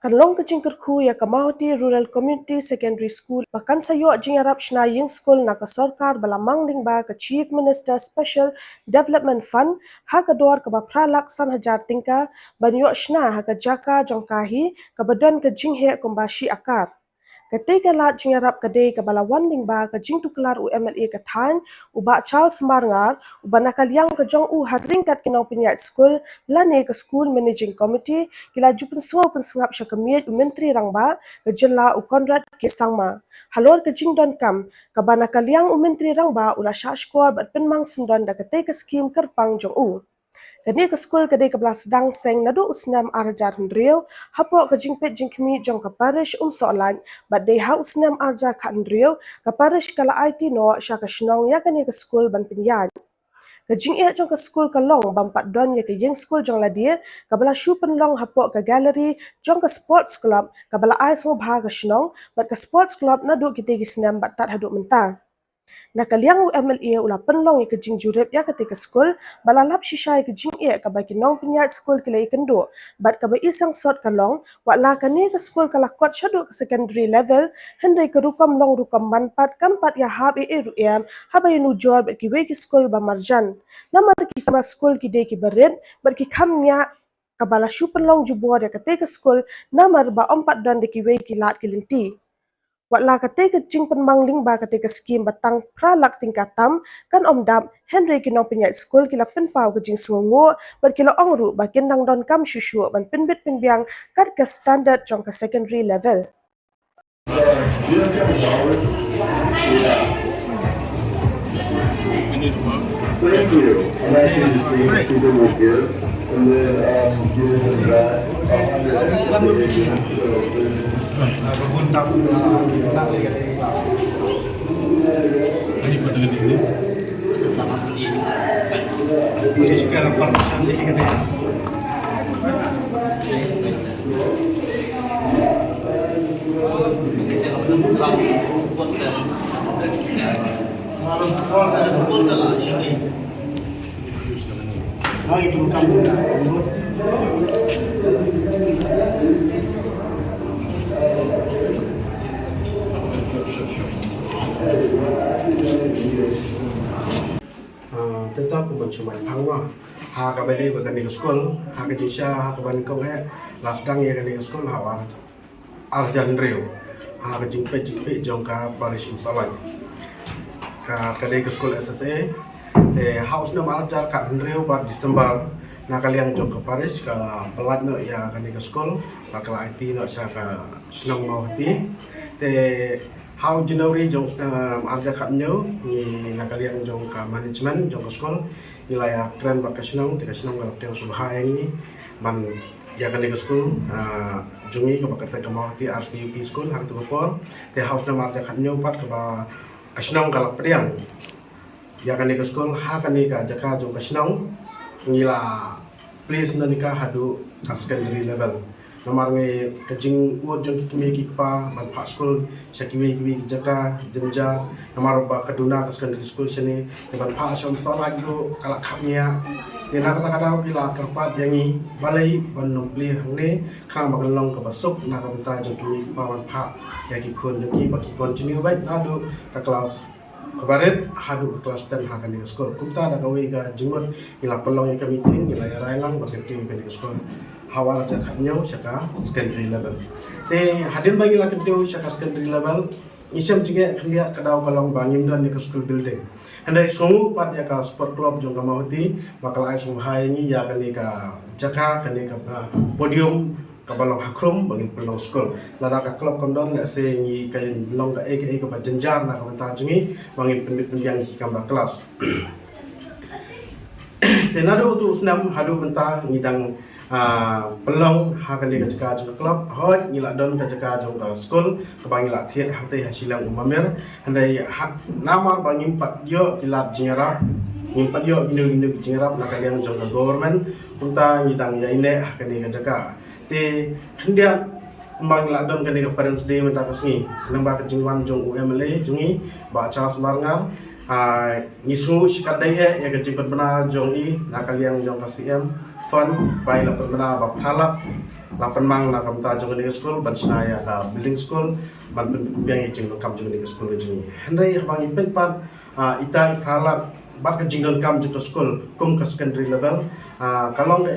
Kanlong kajingkerku ya Kamahoti Rural Community Secondary School bahkan sayo jingarap shna ying school na ka sarkar balamang ding ba ka Chief Minister Special Development Fund ha ka dor ka ba pralak san hajar tingka banyo shna ha ka jaka jongkahi ka badan ka jinghe kumbashi akar. Ketika lat jingarap kadai ka balawan ding ba ka jing tuklar UMLA ka than uba Charles Marngar uba nakaliang ka jong u hadringkat kinau pinyat school lane ka school managing committee kila jupun sengap sya kemiet menteri rangba ka jela u Conrad Kesangma halor ka jing don kam ka ba nakaliang menteri rangba ula sya skor bat penmang sendon da ketai ka skim kerpang jong u. Kani ke skul kadai ke belas sedang seng nadu usnam arjar ndriu hapo ke jingpet jingkmi jong ke parish soalan bat dei ha usnam arjar khat ndriu ke parish kala IT no sya ke shnong ya kani ke skul ban pinyan ke jing jong ke skul ke long bampat don ya ke yeng skul jong ladia ke bala shu penlong hapo ke gallery jong ke sports club ke bala ai so bha ke shnong bat ke sports club nadu kita gisnam bat tat haduk mentah. Nakaliang UMLA ula penlong ya kejing jurep ya ketika skul balalap shisha ya kejing ka bagi nong pinyat skul kila kendo bat ka ba isang sot kalong wak la kani ke skul kala kot syadu ke secondary level hendai ke rukam long rukam manpat kampat ya hab ruem haba nu jor bat ki we ki skul ba marjan namar ki kama skul ki de ki berit bat ki kamnya kabala shu penlong jubor ya ketika skul namar ba ompat dan de ki we ki lat ki linti. Wakla ketika jing penmangling ba ketika skim batang pralak tingkatam kan omdam Henry kinong pinyat school kila penpau ke jing sungu ber kila ongru ba kendang don kam shushu ban penbit penbiang kat ke standard jong ke secondary level. Thank you. And I can just see what people will give. And then give them that. Teta aku mencumai pangwa ha ka beli bagan di sekolah ha ka jisha ha ka ban kong lasdang ya kan di sekolah ha arjan reu ha ka jingpe jong ka parish salan ka kadai ke sekolah SSA house na marjar ka reu bar Disember na kaliang jong ka parish ka pelat no ya kan di sekolah bakal IT no sa ka senong mau ti te how January jong arja kat nyo ni nakaliang jong ka management jong ka school nilai trend bakasnong kalau teng subha ini man ya kan di school jungi ka bakarta ka mawati RCUP school hang tu por te house na arja kat nyo pat ka ba kasnong kalak pediang ya kan di school ha kan ni ka jaka jong kasnong nila please na nikah hadu ka secondary level nomor nge kajing uot jong kimi kikpa ban pak school syakimi kimi jaka jenja nomor ba kaduna ka secondary school sini ban pak syam sala go kala kapnya dina kata kata bila terpat yangi balai ban numpli hangne khang bagalong ka basuk na ka benta jong kimi pa ban pak ya ki kun jong ki ba ki continue baik adu ka kelas kemarin hadu ke kelas 10 hakan di sekolah kumta ada kawi ka jumur ila pelong ka meeting ila railang berkati di sekolah hawal jakatnya syaka secondary level te hadin bagi la kedeu syaka secondary level isam juga klia kadau kalong bangim dan di school building andai sungu pat ya ka sport club jong kamauti bakal ai sung hai ni ya kan ka jaka kan ka podium kabalong hakrum bagi pelong school lada ka club kondon na se ni kain long ka ka jenjar na ka menta jungi bagi pendit pendiang ki kamera kelas tenado tu senam hadu menta ngidang pelong hakan dia kajaka jong club hoi ngila don kajaka jong school kabang ngila thiet hate hasilang umamer handai nama bang impat yo kilap jingarap impat yo ginu jingarap na kaliang jong government kunta ngidang ya ine hakan dia kajaka te khandia bang ngila don kan dia parents day menta kasni namba kajingwan jong UMLA jungi ba Charles Marngar ngisu sikadai ya kajimpat bena jong i na kaliang jong KCM fun bai la pernah ba phalak lapan mang na kam ta jong ni school ban snaya ka building school ban biang jing kam jong ni school jing hendai habang ipet pat ita prala bat ka jing kam jong school kum ka secondary level kalong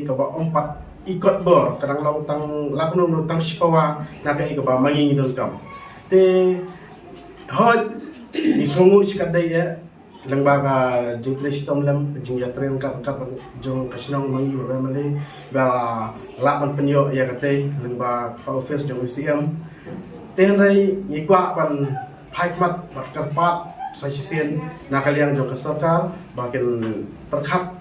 ka ba ompat ikot bor kadang long tang lakno tang sipawa na ka ba mangi don kam te hot ni songu sikadai ya lang baga jing kristom lam jing yatren kap jong kasnong mangi ba male ba laban penyo ya kate lang ba ka office jong museum ten rai ni kwa ban phai mat bat karpat sai sien na kaliang jong sarkar bakin perkhat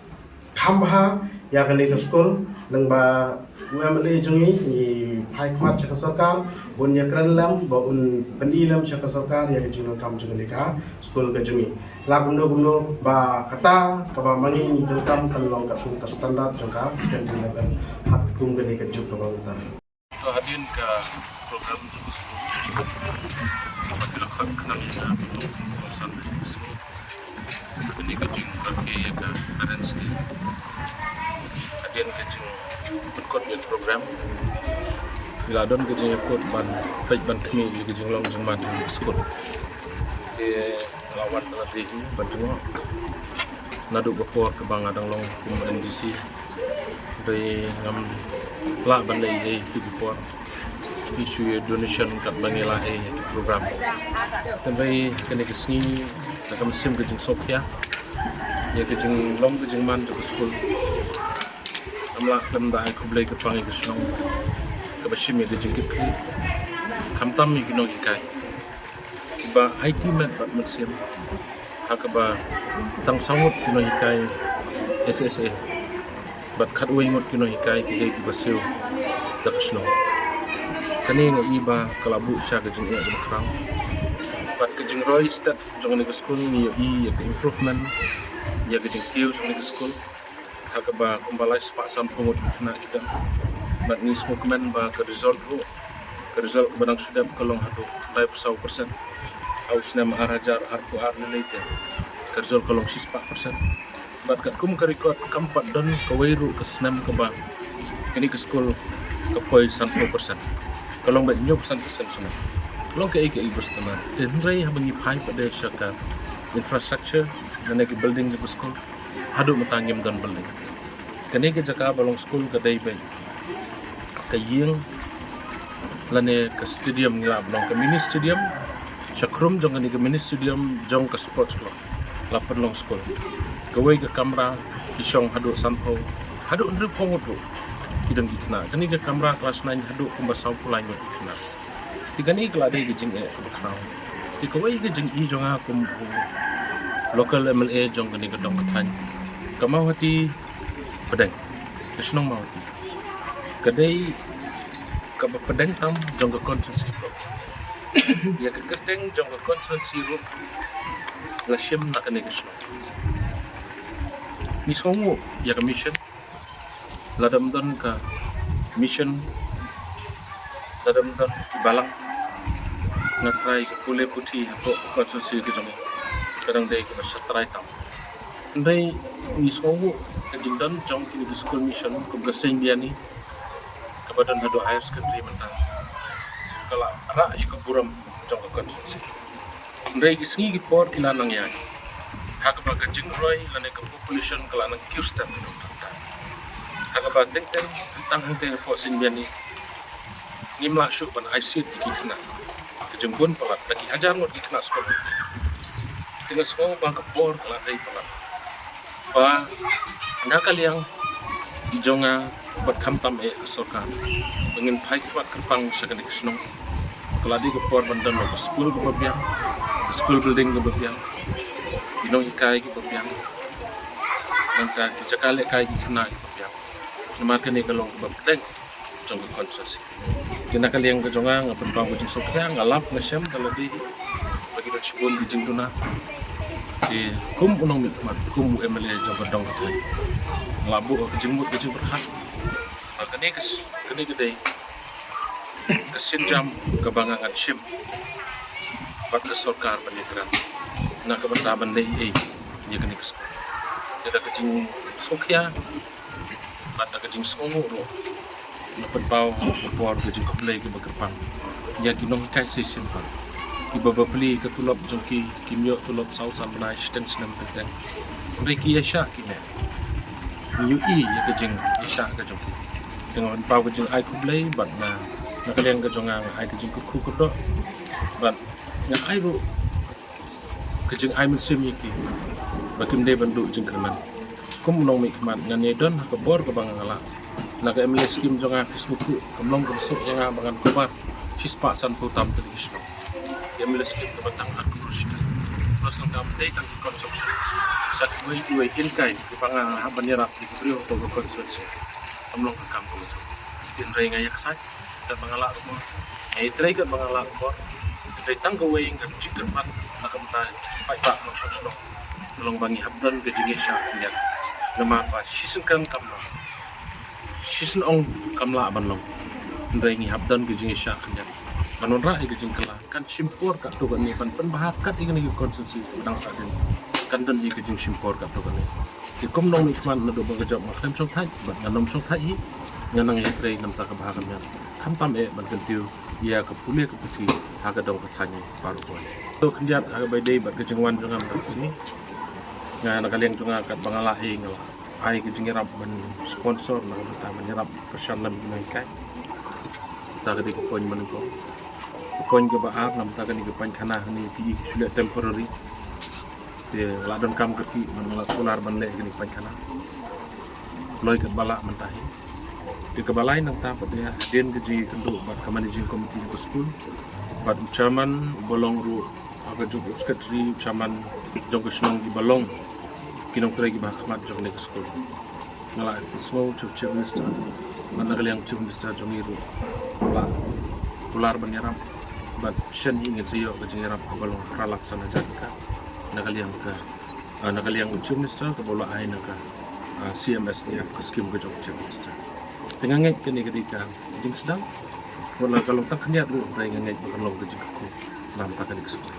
khamha ya kali ke school lang ba UMLA jongi ni phai mat cha sarkar bon ya kran lam ba un penilam cha sarkar ya ke jong kam jong ka school ke jongi la gumno ba kata ka ba mangi ni kam kan long ka sung standard jong ka secondary level hak kum ke ni ke juk ka ba ta hadirin ke program Joko School apabila kenal ya untuk kawasan school ini kejing pakai ya ke parents hadirin kejing ikut ya program bila don kejing ikut ban kami kejing long jengman school ke lawan terlebih bantu nadu bapor ke bang adang long kum NDC dari ngam la ban lay bapor isu donation kat bangila program dan dari kena kesini nakam sim kejing sopya ya kejing long kejing man ke school amla lam da aku blai ke pangi ke snong ke basim ya kejing ke kamtam mi kino kai ba IT mat bat musim hakaba tang sangut kino kai SSA bat khat wingot kino kai ke basil tak snong kani nga iba kalabu siya kajing iya sa makrang but kajing roy step jong ni school ni ya improvement ya kajing kill sa ni school hakaba kumbalay pa sam pungot na kita but ni smokeman ba ka result banang sudah kalong hado 5% au sina maharajar arku arnelite ka result kalong 6% but kum ka record kampat don ka wairu ka snam ka ba kani ka school ka poy 100% kalau mbak nyok pesan semua kalau ke ibus teman dan rai habang ipai pada syaka infrastructure dan ke building di school hadu matangim dan building kene ke jaka balong school ke dai bai ke ying lane ke stadium ngila balong ke mini stadium chakrum jong ke mini stadium jong ke sports club lapar long school ke wei ke kamera isong hadu sanpo hadu ndru pongotu kidang ikna kani ke kamera kelas 9 hadu kumba sau pulai ngot ikna tiga ni kelade ke jing baknau ti ko wai ke jing I jonga kum local MLA jong kani ke dong kathan kamau hati pedang kesnong mau hati kadai ka pedang tam jong ke konsensi blok ya ke kedeng jong ke konsensi ro la shim na kani kesnong ni songo ya ke mission ladam don ka mission ladam don balang ngatrai ke pule puti atau konsensi ke jong kadang dai ke satrai tam ndai ni songu ke jingdan jong ki school mission ke gasing dia ni ke badan hado higher secondary mentang kala ra ke buram jong ke konsensi ndai ki singi ki por kilanang ya hak ba ke jing roi lane ke population kala nang kiustan hakabat teng tentang hangte po sinbian ni ngimla syuk ban IC dikina kejembun pelat lagi hajar ngot dikina sekolah dengan sekolah bang kepor kala dai pelat ba nakal yang jonga bat kamtam sorkan dengan pai kepat kerpang sakane kesnong kala di kepor bandan lo school ke babiang school building ke babiang inong ikai ke babiang nanta jakale kai kina makan ni kalau berdeng jong konsensi kena kali yang kejongang berpang bujing sokya ngalap ngasem kalau di bagi dak sibun di jingtuna di kum unong mitmat kum MLA jong dong katay labu jingmut bujing berhak kene gede kesinjam kebangangan sim pat sorkar penekran na kebertaban dei ya kene kes tidak kejing sokya pada kejing songo ro Lepas bau por ke jing komplei ke berkepang. Ya kinong kai sei simple. Iba beli ke tulop jongki kimyo tulop sau samna sten senam teng. Reki yasha kine. Yu ya ke jing yasha ke jongki. Dengan bau ke jing ai komplei bat na kalian ke jonga ai ke jing ku ku do. Bat na ai ru ke jing ai men sim yiki. Bakim de bandu jing kerman. Kum nong mi keman ngan yedon ke bor ke bangala. Naga MLS kim jonga Facebook kamlong besok yang bangan kobar sispa san putam tradisional. MLS kim ke batang aku bersih. Terus ngam dei kan konsumsi. Sat dua in kai di pangan banyak di brio to konsumsi. Kamlong ke kampung so. Din rai ngayak sai dan bangala rumah. Ai trai ke bangala rumah. Dei tang ke wei kan jikan pat nakam tai pai pak nok sok. Tolong bangi habdan ke jingesha lihat. Nama apa sisun kan kamlong. Season ong kamla banlong ndrai ngi habdan ke jing syak kan manon ra ke jing kala kan simpor ka to kan ni pan bahakat ingin ni konsumsi udang saden kan dan ke jing simpor ka to kan ni ki kom nong ni man na do ba job ma khem sok thai ba nanom sok thai nganang ye trei nam ta ka bahakan ya kam tam ban kan tiu ya ka pule ka puti ha ka dong ka thanye baru ko to kenjat ha ba dei ba ke jing wan jong am ta si nga na kaleng jong ka bangala ngala ai ke jingirap ban sponsor na kita menyerap persyaratan mereka kita ketika poin menengko poin ke baar nam ta kani ke pan khana ni ti sudah temporary te ladon kam kerti menolak solar ban le kini pan khana loi ke bala mentahi di ke balai nang ta patya den ke ji kendu bat ka managing committee ke school bat chairman bolong ru aga juk secretary chairman jong ke snong di balong kinong kira gibah khmat jong nek school ngala small chief minister mana kalian chief minister jong iru la pular banyaram bat shen ingin sayo ke jingaram balong pralaksana jadka na kalian chief minister ke bola ai naka CMSDF ke skim ke jong chief minister tengah ngek kini ketika jing sedang wala kalau tak khniat lu rai ngek bakal long ke jing ko lam ta ke school